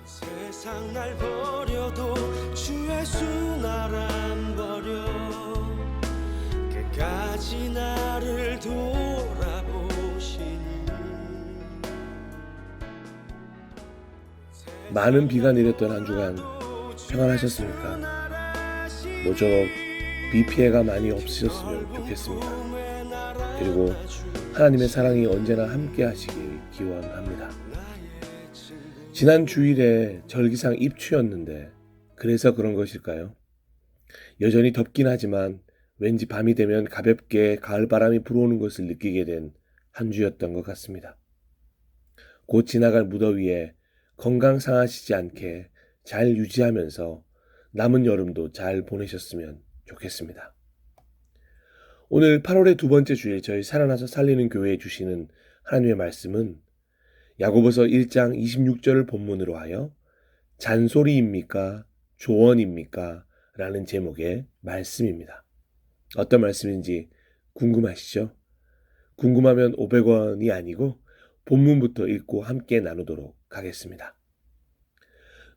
세상 날 버려도 주 예수 날 안 버려 끝까지 나를 돌아보시니. 많은 비가 내렸던 한 주간 평안하셨습니까? 모쪼록 비 피해가 많이 없으셨으면 좋겠습니다. 그리고 하나님의 사랑이 언제나 함께 하시길 기원합니다. 지난 주일에 절기상 입추였는데 그래서 그런 것일까요? 여전히 덥긴 하지만 왠지 밤이 되면 가볍게 가을바람이 불어오는 것을 느끼게 된 한 주였던 것 같습니다. 곧 지나갈 무더위에 건강 상하시지 않게 잘 유지하면서 남은 여름도 잘 보내셨으면 좋겠습니다. 오늘 8월의 두 번째 주일 저희 살아나서 살리는 교회에 주시는 하나님의 말씀은 야고보서 1장 26절을 본문으로 하여 잔소리입니까? 조언입니까? 라는 제목의 말씀입니다. 어떤 말씀인지 궁금하시죠? 궁금하면 500원이 아니고 본문부터 읽고 함께 나누도록 하겠습니다.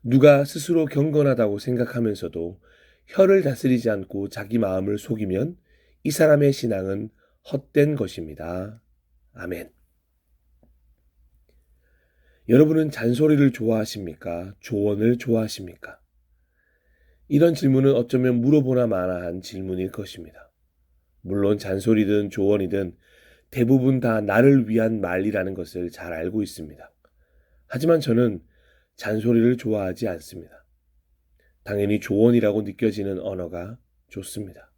누가 스스로 경건하다고 생각하면서도 혀를 다스리지 않고 자기 마음을 속이면 이 사람의 신앙은 헛된 것입니다. 아멘. 여러분은 잔소리를 좋아하십니까? 조언을 좋아하십니까? 이런 질문은 어쩌면 물어보나 마나한 질문일 것입니다. 물론 잔소리든 조언이든 대부분 다 나를 위한 말이라는 것을 잘 알고 있습니다. 하지만 저는 잔소리를 좋아하지 않습니다. 당연히 조언이라고 느껴지는 언어가 좋습니다.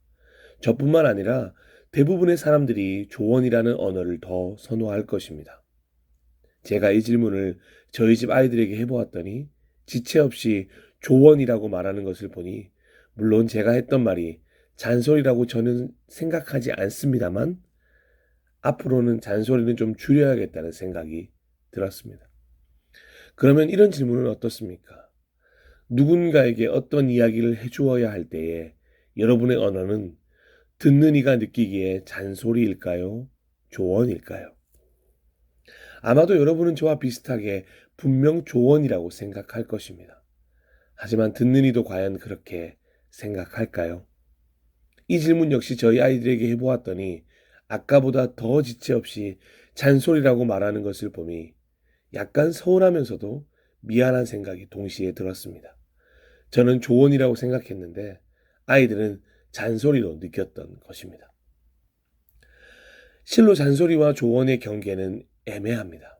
저뿐만 아니라 대부분의 사람들이 조언이라는 언어를 더 선호할 것입니다. 제가 이 질문을 저희 집 아이들에게 해보았더니 지체 없이 조언이라고 말하는 것을 보니 물론 제가 했던 말이 잔소리라고 저는 생각하지 않습니다만 앞으로는 잔소리는 좀 줄여야겠다는 생각이 들었습니다. 그러면 이런 질문은 어떻습니까? 누군가에게 어떤 이야기를 해주어야 할 때에 여러분의 언어는 듣는 이가 느끼기에 잔소리일까요? 조언일까요? 아마도 여러분은 저와 비슷하게 분명 조언이라고 생각할 것입니다. 하지만 듣는 이도 과연 그렇게 생각할까요? 이 질문 역시 저희 아이들에게 해보았더니 아까보다 더 지체 없이 잔소리라고 말하는 것을 보니 약간 서운하면서도 미안한 생각이 동시에 들었습니다. 저는 조언이라고 생각했는데 아이들은 잔소리로 느꼈던 것입니다. 실로 잔소리와 조언의 경계는 애매합니다.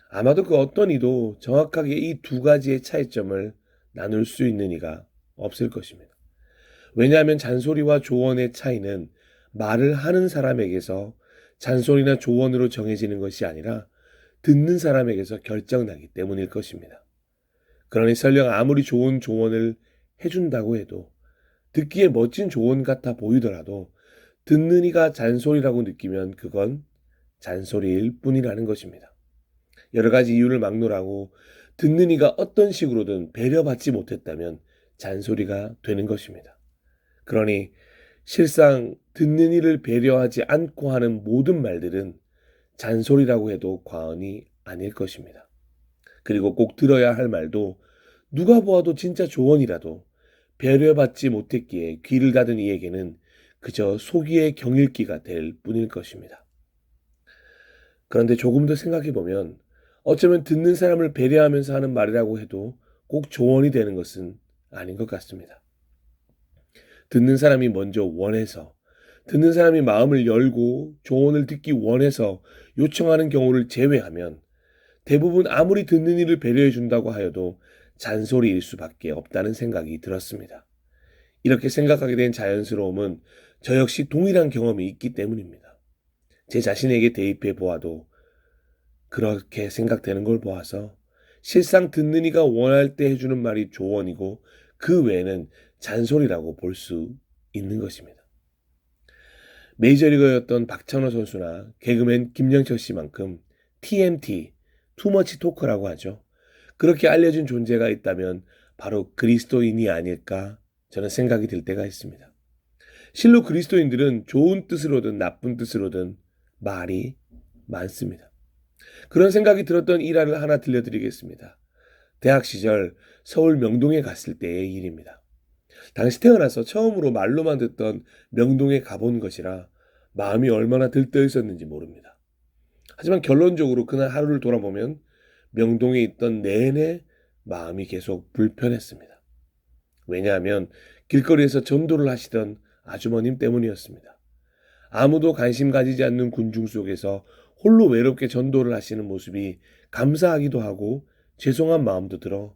아마도 그 어떤 이도 정확하게 이 두 가지의 차이점을 나눌 수 있는 이가 없을 것입니다. 왜냐하면 잔소리와 조언의 차이는 말을 하는 사람에게서 잔소리나 조언으로 정해지는 것이 아니라 듣는 사람에게서 결정나기 때문일 것입니다. 그러니 설령 아무리 좋은 조언을 해준다고 해도 듣기에 멋진 조언 같아 보이더라도 듣는 이가 잔소리라고 느끼면 그건 잔소리일 뿐이라는 것입니다. 여러 가지 이유를 막론하고 듣는 이가 어떤 식으로든 배려받지 못했다면 잔소리가 되는 것입니다. 그러니 실상 듣는 이를 배려하지 않고 하는 모든 말들은 잔소리라고 해도 과언이 아닐 것입니다. 그리고 꼭 들어야 할 말도 누가 보아도 진짜 조언이라도 배려받지 못했기에 귀를 닫은 이에게는 그저 소기의 경읽기가 될 뿐일 것입니다. 그런데 조금 더 생각해보면 어쩌면 듣는 사람을 배려하면서 하는 말이라고 해도 꼭 조언이 되는 것은 아닌 것 같습니다. 듣는 사람이 먼저 원해서, 듣는 사람이 마음을 열고 조언을 듣기 원해서 요청하는 경우를 제외하면 대부분 아무리 듣는 이를 배려해 준다고 하여도 잔소리일 수밖에 없다는 생각이 들었습니다. 이렇게 생각하게 된 자연스러움은 저 역시 동일한 경험이 있기 때문입니다. 제 자신에게 대입해 보아도 그렇게 생각되는 걸 보아서 실상 듣는 이가 원할 때 해주는 말이 조언이고 그 외에는 잔소리라고 볼 수 있는 것입니다. 메이저리거였던 박찬호 선수나 개그맨 김영철 씨만큼 TMT, 투머치 토크라고 하죠. 그렇게 알려진 존재가 있다면 바로 그리스도인이 아닐까 저는 생각이 들 때가 있습니다. 실로 그리스도인들은 좋은 뜻으로든 나쁜 뜻으로든 말이 많습니다. 그런 생각이 들었던 일화를 하나 들려드리겠습니다. 대학 시절 서울 명동에 갔을 때의 일입니다. 당시 태어나서 처음으로 말로만 듣던 명동에 가본 것이라 마음이 얼마나 들떠 있었는지 모릅니다. 하지만 결론적으로 그날 하루를 돌아보면 명동에 있던 내내 마음이 계속 불편했습니다. 왜냐하면 길거리에서 전도를 하시던 아주머님 때문이었습니다. 아무도 관심 가지지 않는 군중 속에서 홀로 외롭게 전도를 하시는 모습이 감사하기도 하고 죄송한 마음도 들어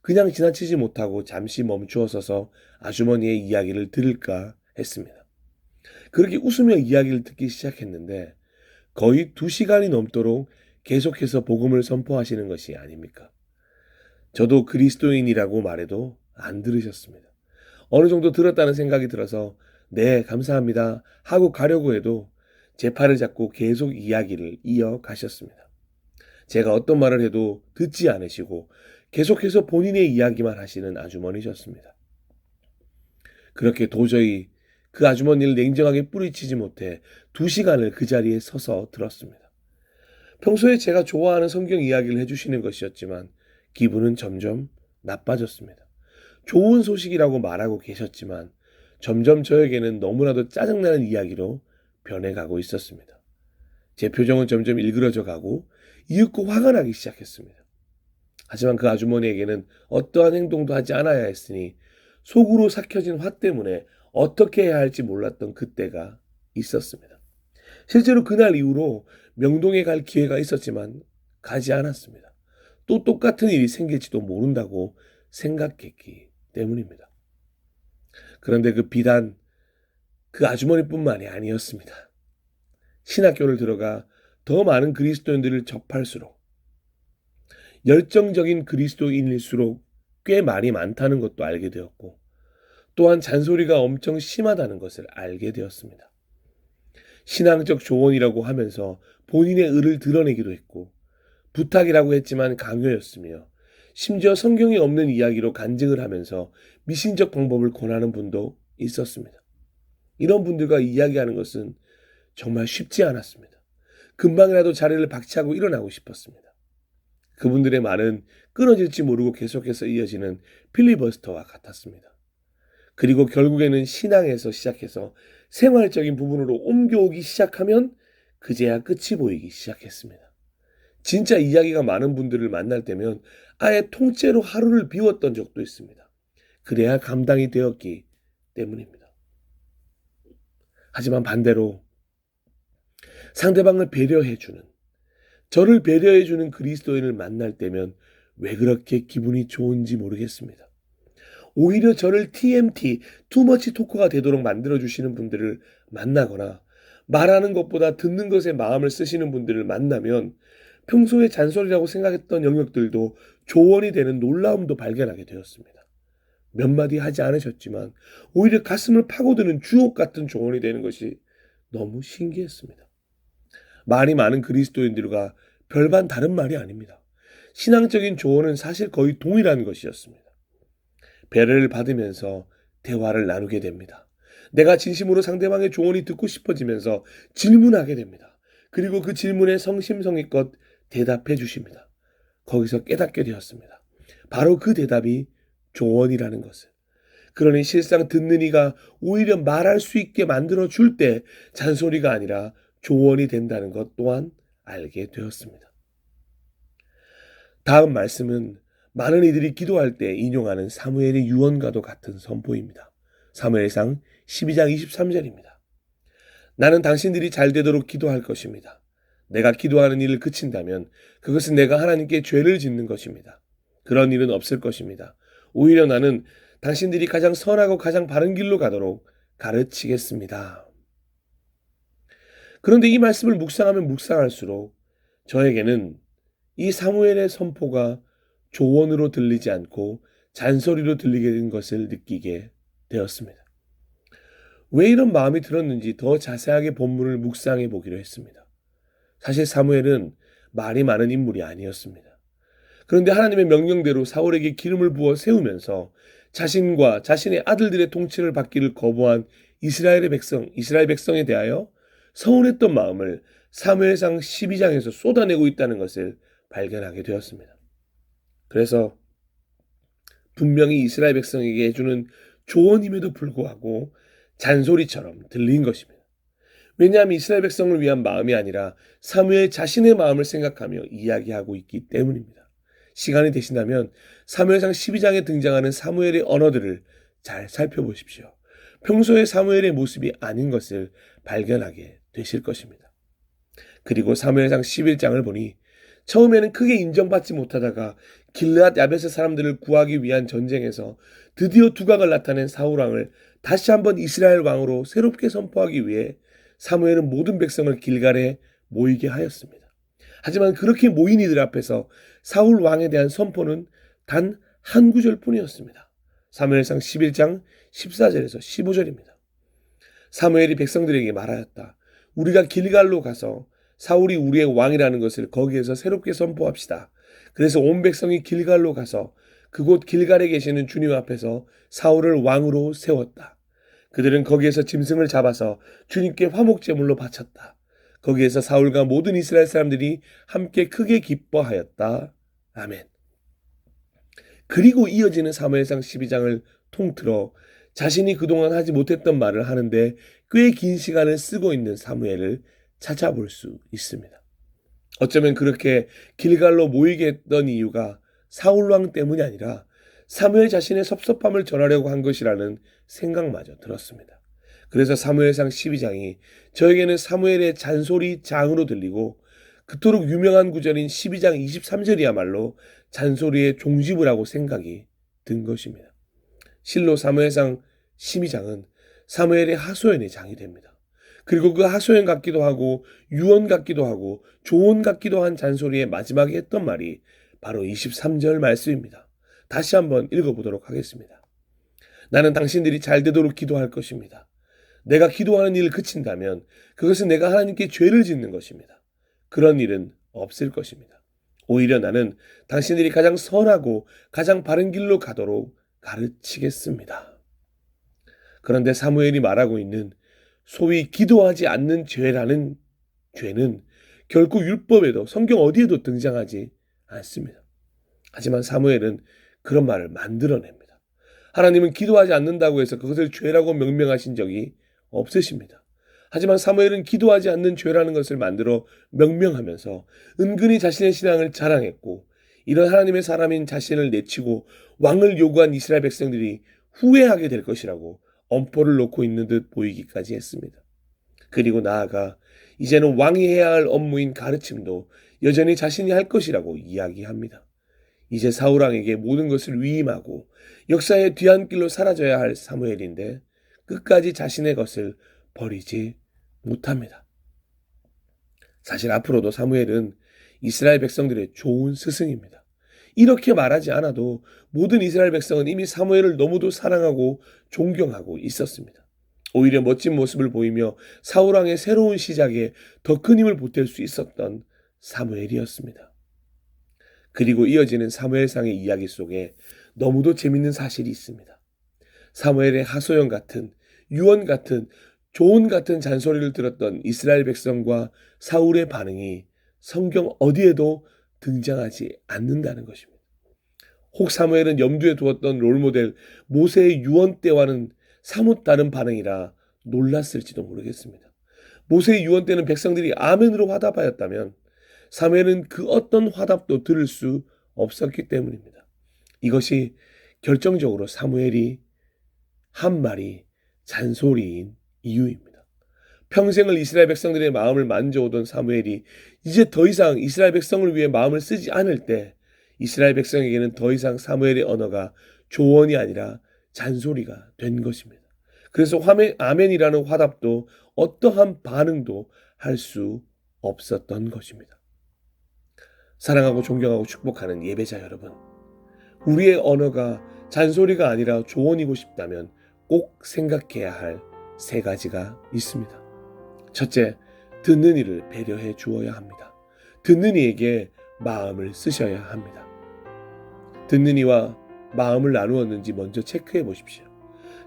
그냥 지나치지 못하고 잠시 멈추어 서서 아주머니의 이야기를 들을까 했습니다. 그렇게 웃으며 이야기를 듣기 시작했는데 거의 2시간이 넘도록 계속해서 복음을 선포하시는 것이 아닙니까? 저도 그리스도인이라고 말해도 안 들으셨습니다. 어느 정도 들었다는 생각이 들어서 네, 감사합니다 하고 가려고 해도 제 팔을 잡고 계속 이야기를 이어가셨습니다. 제가 어떤 말을 해도 듣지 않으시고 계속해서 본인의 이야기만 하시는 아주머니셨습니다. 그렇게 도저히 그 아주머니를 냉정하게 뿌리치지 못해 2시간을 그 자리에 서서 들었습니다. 평소에 제가 좋아하는 성경 이야기를 해주시는 것이었지만 기분은 점점 나빠졌습니다. 좋은 소식이라고 말하고 계셨지만 점점 저에게는 너무나도 짜증나는 이야기로 변해가고 있었습니다. 제 표정은 점점 일그러져 가고 이윽고 화가 나기 시작했습니다. 하지만 그 아주머니에게는 어떠한 행동도 하지 않아야 했으니 속으로 삭혀진 화 때문에 어떻게 해야 할지 몰랐던 그때가 있었습니다. 실제로 그날 이후로 명동에 갈 기회가 있었지만 가지 않았습니다. 또 똑같은 일이 생길지도 모른다고 생각했기 때문입니다. 그런데 그 비단 그 아주머니뿐만이 아니었습니다. 신학교를 들어가 더 많은 그리스도인들을 접할수록 열정적인 그리스도인일수록 꽤 말이 많다는 것도 알게 되었고 또한 잔소리가 엄청 심하다는 것을 알게 되었습니다. 신앙적 조언이라고 하면서 본인의 의를 드러내기도 했고 부탁이라고 했지만 강요였으며 심지어 성경에 없는 이야기로 간증을 하면서 미신적 방법을 권하는 분도 있었습니다. 이런 분들과 이야기하는 것은 정말 쉽지 않았습니다. 금방이라도 자리를 박차고 일어나고 싶었습니다. 그분들의 말은 끊어질지 모르고 계속해서 이어지는 필리버스터와 같았습니다. 그리고 결국에는 신앙에서 시작해서 생활적인 부분으로 옮겨오기 시작하면 그제야 끝이 보이기 시작했습니다. 진짜 이야기가 많은 분들을 만날 때면 아예 통째로 하루를 비웠던 적도 있습니다. 그래야 감당이 되었기 때문입니다. 하지만 반대로 상대방을 배려해주는, 저를 배려해주는 그리스도인을 만날 때면 왜 그렇게 기분이 좋은지 모르겠습니다. 오히려 저를 TMT, 투머치 토크가 되도록 만들어주시는 분들을 만나거나 말하는 것보다 듣는 것에 마음을 쓰시는 분들을 만나면 평소에 잔소리라고 생각했던 영역들도 조언이 되는 놀라움도 발견하게 되었습니다. 몇 마디 하지 않으셨지만 오히려 가슴을 파고드는 주옥 같은 조언이 되는 것이 너무 신기했습니다. 말이 많은 그리스도인들과 별반 다른 말이 아닙니다. 신앙적인 조언은 사실 거의 동일한 것이었습니다. 배려를 받으면서 대화를 나누게 됩니다. 내가 진심으로 상대방의 조언이 듣고 싶어지면서 질문하게 됩니다. 그리고 그 질문에 성심성의껏 대답해 주십니다. 거기서 깨닫게 되었습니다. 바로 그 대답이 조언이라는 것을. 그러니 실상 듣는 이가 오히려 말할 수 있게 만들어 줄 때 잔소리가 아니라 조언이 된다는 것 또한 알게 되었습니다. 다음 말씀은 많은 이들이 기도할 때 인용하는 사무엘의 유언과도 같은 선포입니다. 사무엘상 12장 23절입니다. 나는 당신들이 잘 되도록 기도할 것입니다. 내가 기도하는 일을 그친다면 그것은 내가 하나님께 죄를 짓는 것입니다. 그런 일은 없을 것입니다. 오히려 나는 당신들이 가장 선하고 가장 바른 길로 가도록 가르치겠습니다. 그런데 이 말씀을 묵상하면 묵상할수록 저에게는 이 사무엘의 선포가 조언으로 들리지 않고 잔소리로 들리게 된 것을 느끼게 되었습니다. 왜 이런 마음이 들었는지 더 자세하게 본문을 묵상해 보기로 했습니다. 사실 사무엘은 말이 많은 인물이 아니었습니다. 그런데 하나님의 명령대로 사울에게 기름을 부어 세우면서 자신과 자신의 아들들의 통치를 받기를 거부한 이스라엘 백성에 대하여 서운했던 마음을 사무엘상 12장에서 쏟아내고 있다는 것을 발견하게 되었습니다. 그래서 분명히 이스라엘 백성에게 해주는 조언임에도 불구하고 잔소리처럼 들린 것입니다. 왜냐하면 이스라엘 백성을 위한 마음이 아니라 사무엘 자신의 마음을 생각하며 이야기하고 있기 때문입니다. 시간이 되신다면 사무엘상 12장에 등장하는 사무엘의 언어들을 잘 살펴보십시오. 평소의 사무엘의 모습이 아닌 것을 발견하게 되실 것입니다. 그리고 사무엘상 11장을 보니 처음에는 크게 인정받지 못하다가 길르앗 야벳의 사람들을 구하기 위한 전쟁에서 드디어 두각을 나타낸 사울 왕을 다시 한번 이스라엘 왕으로 새롭게 선포하기 위해 사무엘은 모든 백성을 길갈에 모이게 하였습니다. 하지만 그렇게 모인 이들 앞에서 사울 왕에 대한 선포는 단 한 구절뿐이었습니다. 사무엘상 11장 14절에서 15절입니다. 사무엘이 백성들에게 말하였다. 우리가 길갈로 가서 사울이 우리의 왕이라는 것을 거기에서 새롭게 선포합시다. 그래서 온 백성이 길갈로 가서 그곳 길갈에 계시는 주님 앞에서 사울을 왕으로 세웠다. 그들은 거기에서 짐승을 잡아서 주님께 화목제물로 바쳤다. 거기에서 사울과 모든 이스라엘 사람들이 함께 크게 기뻐하였다. 아멘. 그리고 이어지는 사무엘상 12장을 통틀어 자신이 그동안 하지 못했던 말을 하는데 꽤 긴 시간을 쓰고 있는 사무엘을 찾아볼 수 있습니다. 어쩌면 그렇게 길갈로 모이게 했던 이유가 사울왕 때문이 아니라 사무엘 자신의 섭섭함을 전하려고 한 것이라는 생각마저 들었습니다. 그래서 사무엘상 12장이 저에게는 사무엘의 잔소리 장으로 들리고 그토록 유명한 구절인 12장 23절이야말로 잔소리의 종집을 하고 생각이 든 것입니다. 실로 사무엘상 12장은 사무엘의 하소연의 장이 됩니다. 그리고 그 하소연 같기도 하고 유언 같기도 하고 조언 같기도 한 잔소리의 마지막에 했던 말이 바로 23절 말씀입니다. 다시 한번 읽어보도록 하겠습니다. 나는 당신들이 잘 되도록 기도할 것입니다. 내가 기도하는 일을 그친다면 그것은 내가 하나님께 죄를 짓는 것입니다. 그런 일은 없을 것입니다. 오히려 나는 당신들이 가장 선하고 가장 바른 길로 가도록 가르치겠습니다. 그런데 사무엘이 말하고 있는 소위 기도하지 않는 죄라는 죄는 결코 율법에도 성경 어디에도 등장하지 않습니다. 하지만 사무엘은 그런 말을 만들어냅니다. 하나님은 기도하지 않는다고 해서 그것을 죄라고 명명하신 적이 없으십니다. 하지만 사무엘은 기도하지 않는 죄라는 것을 만들어 명명하면서 은근히 자신의 신앙을 자랑했고 이런 하나님의 사람인 자신을 내치고 왕을 요구한 이스라엘 백성들이 후회하게 될 것이라고 엄포를 놓고 있는 듯 보이기까지 했습니다. 그리고 나아가 이제는 왕이 해야 할 업무인 가르침도 여전히 자신이 할 것이라고 이야기합니다. 이제 사울왕에게 모든 것을 위임하고 역사의 뒤안길로 사라져야 할 사무엘인데 끝까지 자신의 것을 버리지 못합니다. 사실 앞으로도 사무엘은 이스라엘 백성들의 좋은 스승입니다. 이렇게 말하지 않아도 모든 이스라엘 백성은 이미 사무엘을 너무도 사랑하고 존경하고 있었습니다. 오히려 멋진 모습을 보이며 사울왕의 새로운 시작에 더 큰 힘을 보탤 수 있었던 사무엘이었습니다. 그리고 이어지는 사무엘상의 이야기 속에 너무도 재밌는 사실이 있습니다. 사무엘의 하소연 같은 유언 같은 조언 같은 잔소리를 들었던 이스라엘 백성과 사울의 반응이 성경 어디에도 등장하지 않는다는 것입니다. 혹 사무엘은 염두에 두었던 롤모델 모세의 유언 때와는 사뭇 다른 반응이라 놀랐을지도 모르겠습니다. 모세의 유언 때는 백성들이 아멘으로 화답하였다면 사무엘은 그 어떤 화답도 들을 수 없었기 때문입니다. 이것이 결정적으로 사무엘이 한 말이 잔소리인 이유입니다. 평생을 이스라엘 백성들의 마음을 만져오던 사무엘이 이제 더 이상 이스라엘 백성을 위해 마음을 쓰지 않을 때 이스라엘 백성에게는 더 이상 사무엘의 언어가 조언이 아니라 잔소리가 된 것입니다. 그래서 아멘이라는 화답도 어떠한 반응도 할 수 없었던 것입니다. 사랑하고 존경하고 축복하는 예배자 여러분, 우리의 언어가 잔소리가 아니라 조언이고 싶다면 꼭 생각해야 할 세 가지가 있습니다. 첫째, 듣는 이를 배려해 주어야 합니다. 듣는 이에게 마음을 쓰셔야 합니다. 듣는 이와 마음을 나누었는지 먼저 체크해 보십시오.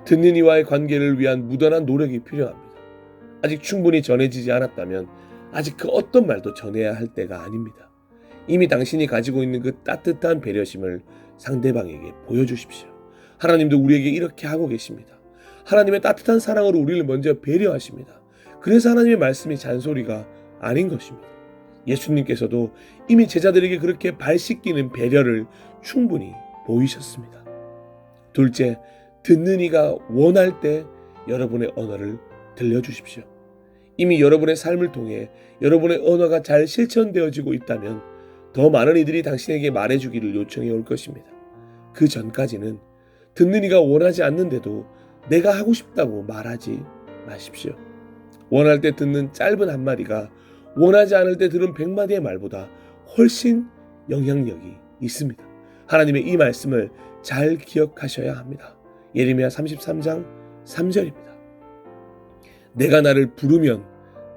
듣는 이와의 관계를 위한 무던한 노력이 필요합니다. 아직 충분히 전해지지 않았다면 아직 그 어떤 말도 전해야 할 때가 아닙니다. 이미 당신이 가지고 있는 그 따뜻한 배려심을 상대방에게 보여주십시오. 하나님도 우리에게 이렇게 하고 계십니다. 하나님의 따뜻한 사랑으로 우리를 먼저 배려하십니다. 그래서 하나님의 말씀이 잔소리가 아닌 것입니다. 예수님께서도 이미 제자들에게 그렇게 발 씻기는 배려를 충분히 보이셨습니다. 둘째, 듣는 이가 원할 때 여러분의 언어를 들려주십시오. 이미 여러분의 삶을 통해 여러분의 언어가 잘 실천되어지고 있다면 더 많은 이들이 당신에게 말해주기를 요청해 올 것입니다. 그 전까지는 듣는 이가 원하지 않는데도 내가 하고 싶다고 말하지 마십시오. 원할 때 듣는 짧은 한마디가 원하지 않을 때 들은 100마디의 말보다 훨씬 영향력이 있습니다. 하나님의 이 말씀을 잘 기억하셔야 합니다. 예레미야 33장 3절입니다. 내가 나를 부르면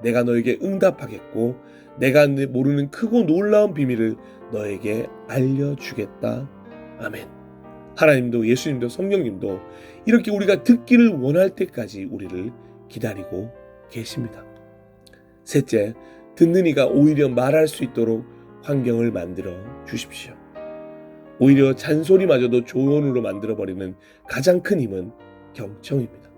내가 너에게 응답하겠고 내가 모르는 크고 놀라운 비밀을 너에게 알려주겠다. 아멘. 하나님도 예수님도 성령님도 이렇게 우리가 듣기를 원할 때까지 우리를 기다리고 계십니다. 셋째, 듣는 이가 오히려 말할 수 있도록 환경을 만들어 주십시오. 오히려 잔소리마저도 조언으로 만들어버리는 가장 큰 힘은 경청입니다.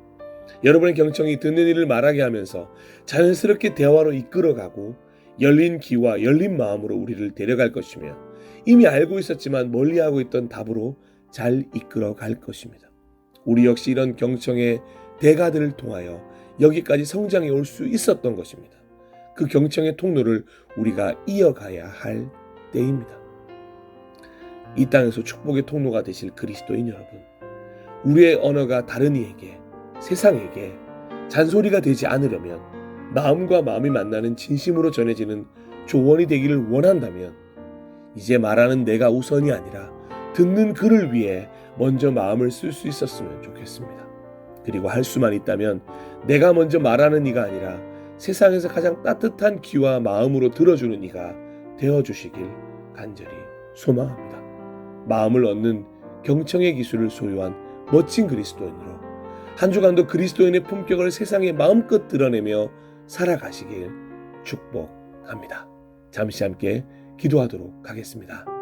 여러분의 경청이 듣는 이를 말하게 하면서 자연스럽게 대화로 이끌어가고 열린 귀와 열린 마음으로 우리를 데려갈 것이며 이미 알고 있었지만 멀리하고 있던 답으로 잘 이끌어갈 것입니다. 우리 역시 이런 경청의 대가들을 통하여 여기까지 성장해 올 수 있었던 것입니다. 그 경청의 통로를 우리가 이어가야 할 때입니다. 이 땅에서 축복의 통로가 되실 그리스도인 여러분, 우리의 언어가 다른 이에게, 세상에게 잔소리가 되지 않으려면 마음과 마음이 만나는 진심으로 전해지는 조언이 되기를 원한다면 이제 말하는 내가 우선이 아니라 듣는 그를 위해 먼저 마음을 쓸 수 있었으면 좋겠습니다. 그리고 할 수만 있다면 내가 먼저 말하는 이가 아니라 세상에서 가장 따뜻한 귀와 마음으로 들어주는 이가 되어주시길 간절히 소망합니다. 마음을 얻는 경청의 기술을 소유한 멋진 그리스도인으로 한 주간도 그리스도인의 품격을 세상에 마음껏 드러내며 살아가시길 축복합니다. 잠시 함께 기도하도록 하겠습니다.